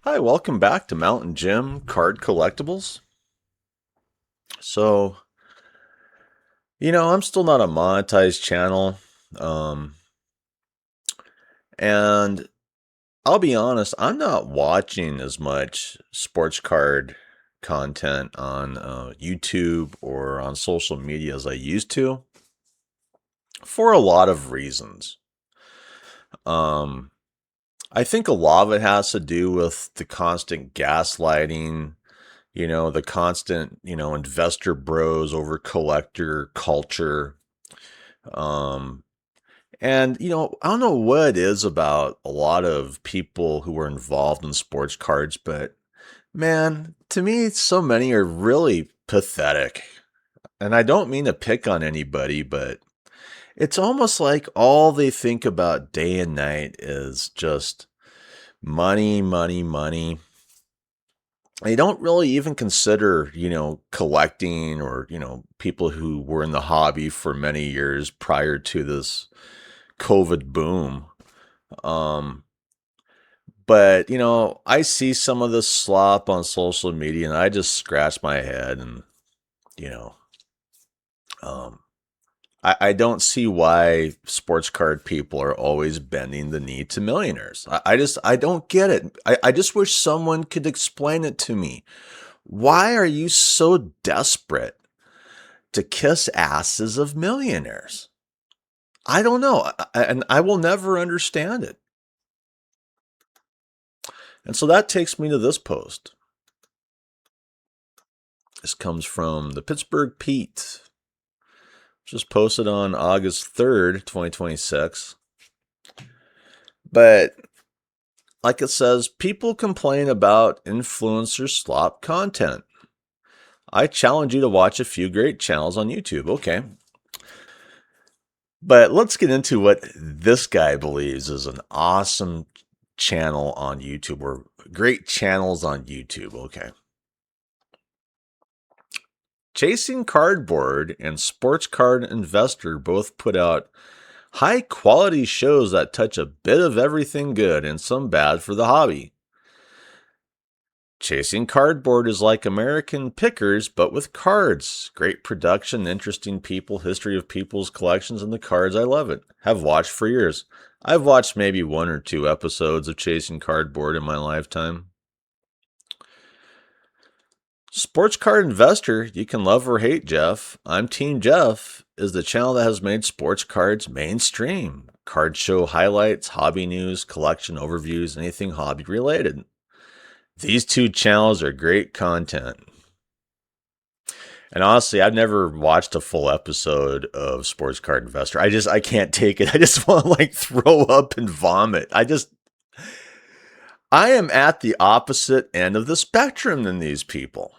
Hi, welcome back to Mountain Jim Card Collectibles. So, I'm still not a monetized channel. Um, and I'll be honest, I'm not watching as much sports card content on YouTube or on social media as I used to for a lot of reasons. Um, I think a lot of it has to do with the constant gaslighting, the constant, investor bros over collector culture. Um, and, I don't know what it is about a lot of people who are involved in sports cards, but man, to me, so many are really pathetic. And I don't mean to pick on anybody, but it's almost like all they think about day and night is just money, money, money. They don't really even consider, collecting or, people who were in the hobby for many years prior to this COVID boom. Um, but, I see some of this slop on social media and I just scratch my head and, you know, um, I don't see why sports card people are always bending the knee to millionaires. I don't get it. I just wish someone could explain it to me. Why are you so desperate to kiss asses of millionaires? I don't know. And I will never understand it. And so that takes me to this post. This comes from the Pittsburgh Pete. Just posted on August 3rd, 2026. But like it says, people complain about influencer slop content. I challenge you to watch a few great channels on YouTube. Okay. But let's get into what this guy believes is an awesome channel on YouTube or great channels on YouTube. Okay. Chasing Cardboard and Sports Card Investor both put out high quality shows that touch a bit of everything good and some bad for the hobby. Chasing Cardboard is like American Pickers, but with cards. Great production, interesting people, history of people's collections, and the cards. I love it. Have watched for years. I've watched maybe one or two episodes of Chasing Cardboard in my lifetime. Sports Card Investor, you can love or hate Jeff. I'm Team Jeff, is the channel that has made sports cards mainstream. Card show highlights, hobby news, collection overviews, anything hobby related. These two channels are great content. And honestly, I've never watched a full episode of Sports Card Investor. I can't take it. I just want to like throw up and vomit. I am at the opposite end of the spectrum than these people.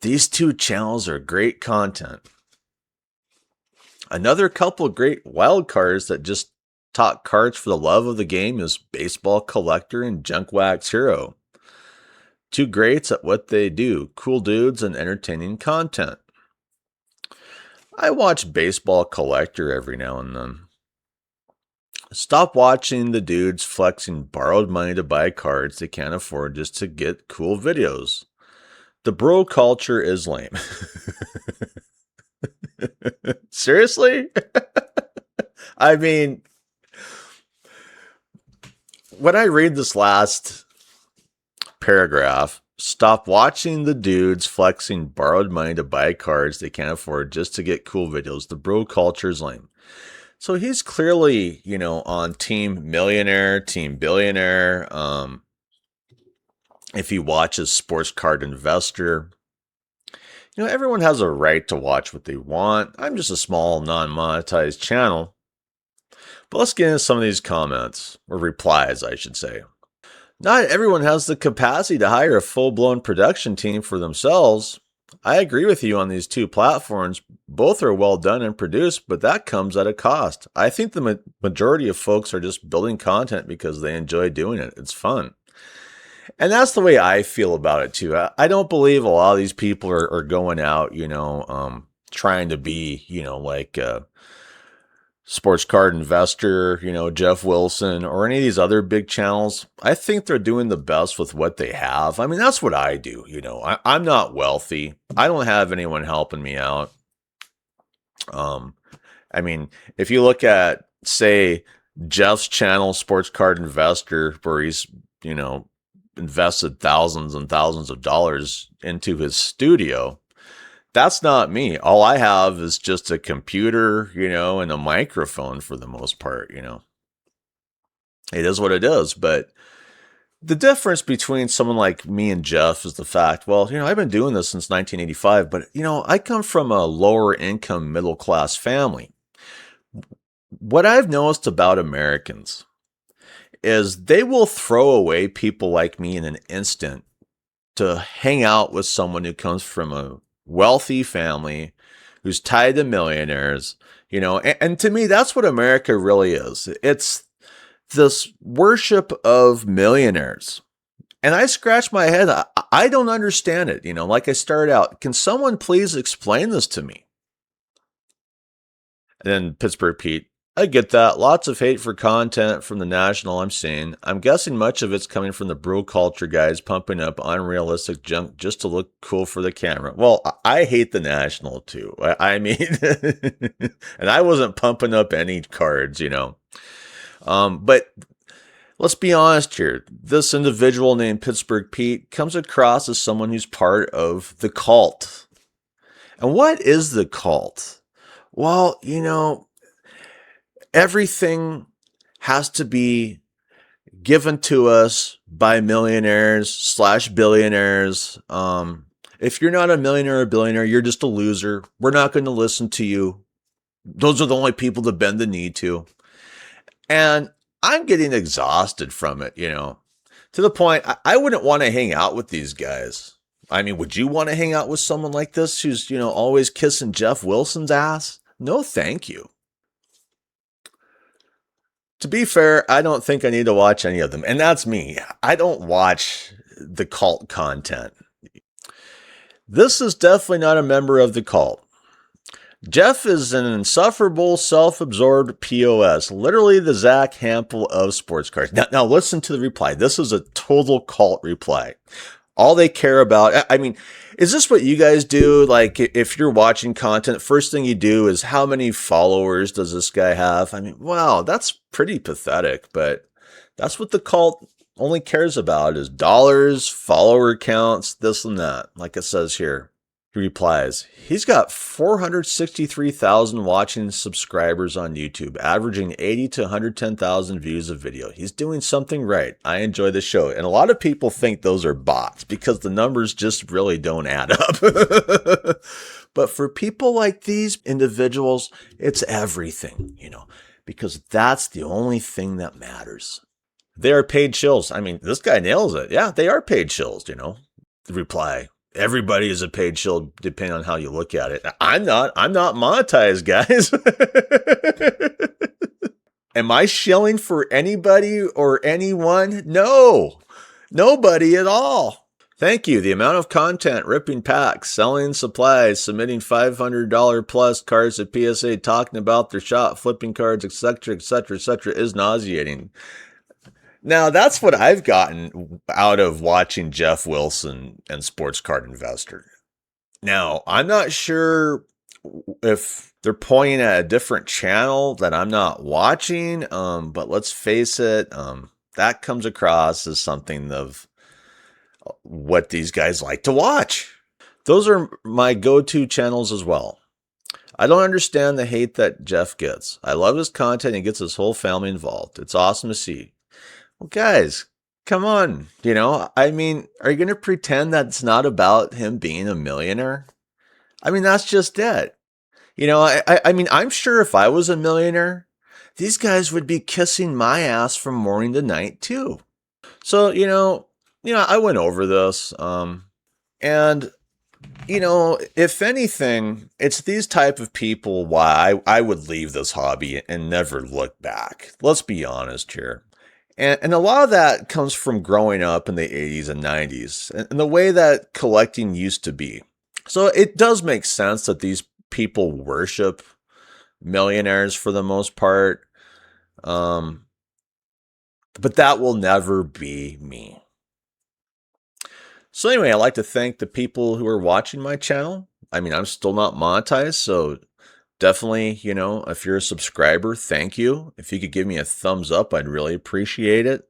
These two channels are great content. Another couple great wild cards that just talk cards for the love of the game is Baseball Collector and Junk Wax Hero. Two greats at what they do, cool dudes and entertaining content. I watch Baseball Collector every now and then. Stop watching the dudes flexing borrowed money to buy cards they can't afford just to get cool videos. The bro culture is lame. Seriously? I mean, when I read this last paragraph, stop watching the dudes flexing borrowed money to buy cards they can't afford just to get cool videos. The bro culture is lame. So he's clearly, on team millionaire, team billionaire. If he watches Sports Card Investor, everyone has a right to watch what they want. I'm just a small, non monetized channel. But let's get into some of these comments, or replies, I should say. Not everyone has the capacity to hire a full blown production team for themselves. I agree with you on these two platforms. Both are well done and produced, but that comes at a cost. I think the majority of folks are just building content because they enjoy doing it. It's fun. And that's the way I feel about it too. I don't believe a lot of these people are going out, trying to be, like Sports Card Investor, Jeff Wilson, or any of these other big channels, I think they're doing the best with what they have. I mean, that's what I do. I'm not wealthy. I don't have anyone helping me out. I mean, if you look at, say, Jeff's channel, Sports Card Investor, where he's, invested thousands and thousands of dollars into his studio, that's not me. All I have is just a computer, and a microphone for the most part, It is what it is. But the difference between someone like me and Jeff is the fact, well, I've been doing this since 1985, but, I come from a lower income middle class family. What I've noticed about Americans is they will throw away people like me in an instant to hang out with someone who comes from a wealthy family, who's tied to millionaires, and to me, that's what America really is. It's this worship of millionaires. And I scratch my head. I don't understand it. Like I started out, can someone please explain this to me? And then Pittsburgh Pete, I get that. Lots of hate for content from the National I'm seeing. I'm guessing much of it's coming from the bro culture guys pumping up unrealistic junk just to look cool for the camera. Well, I hate the National too. I mean, and I wasn't pumping up any cards, But let's be honest here. This individual named Pittsburgh Pete comes across as someone who's part of the cult. And what is the cult? Well, everything has to be given to us by millionaires/billionaires. If you're not a millionaire or billionaire, you're just a loser. We're not going to listen to you. Those are the only people to bend the knee to. And I'm getting exhausted from it, to the point I wouldn't want to hang out with these guys. I mean, would you want to hang out with someone like this who's, always kissing Jeff Wilson's ass? No, thank you. To be fair, I don't think I need to watch any of them. And that's me. I don't watch the cult content. This is definitely not a member of the cult. Jeff is an insufferable, self-absorbed POS, literally the Zach Hampel of sports cards. Now listen to the reply. This is a total cult reply. All they care about, I mean, is this what you guys do? Like, if you're watching content, first thing you do is how many followers does this guy have? I mean, wow, that's pretty pathetic, but that's what the cult only cares about is dollars, follower counts, this and that. Like it says here. He replies, he's got 463,000 watching subscribers on YouTube, averaging 80 to 110,000 views of video. He's doing something right. I enjoy the show. And a lot of people think those are bots because the numbers just really don't add up. But for people like these individuals, it's everything, because that's the only thing that matters. They are paid shills. I mean, this guy nails it. Yeah, they are paid shills, The reply. Everybody is a paid shill, depending on how you look at it. I'm not monetized, guys. Am I shilling for anybody or anyone? No, nobody at all. Thank you. The amount of content, ripping packs, selling supplies, submitting $500 plus cards at PSA, talking about their shop, flipping cards, etc., etc., etc., is nauseating. Now, that's what I've gotten out of watching Jeff Wilson and Sports Card Investor. Now, I'm not sure if they're pointing at a different channel that I'm not watching, but let's face it, that comes across as something of what these guys like to watch. Those are my go-to channels as well. I don't understand the hate that Jeff gets. I love his content and gets his whole family involved. It's awesome to see. Well, guys, come on. I mean, are you going to pretend that it's not about him being a millionaire? I mean, that's just it. I mean, I'm sure if I was a millionaire, these guys would be kissing my ass from morning to night too. So, I went over this. And, if anything, it's these type of people why I would leave this hobby and never look back. Let's be honest here. And a lot of that comes from growing up in the 80s and 90s and the way that collecting used to be. So it does make sense that these people worship millionaires for the most part. But that will never be me. So anyway, I'd like to thank the people who are watching my channel. I mean, I'm still not monetized, so definitely, if you're a subscriber, thank you. If you could give me a thumbs up, I'd really appreciate it.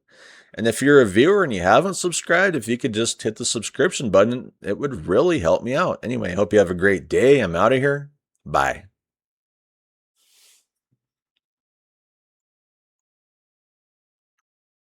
And if you're a viewer and you haven't subscribed, if you could just hit the subscription button, it would really help me out. Anyway, I hope you have a great day. I'm out of here. Bye.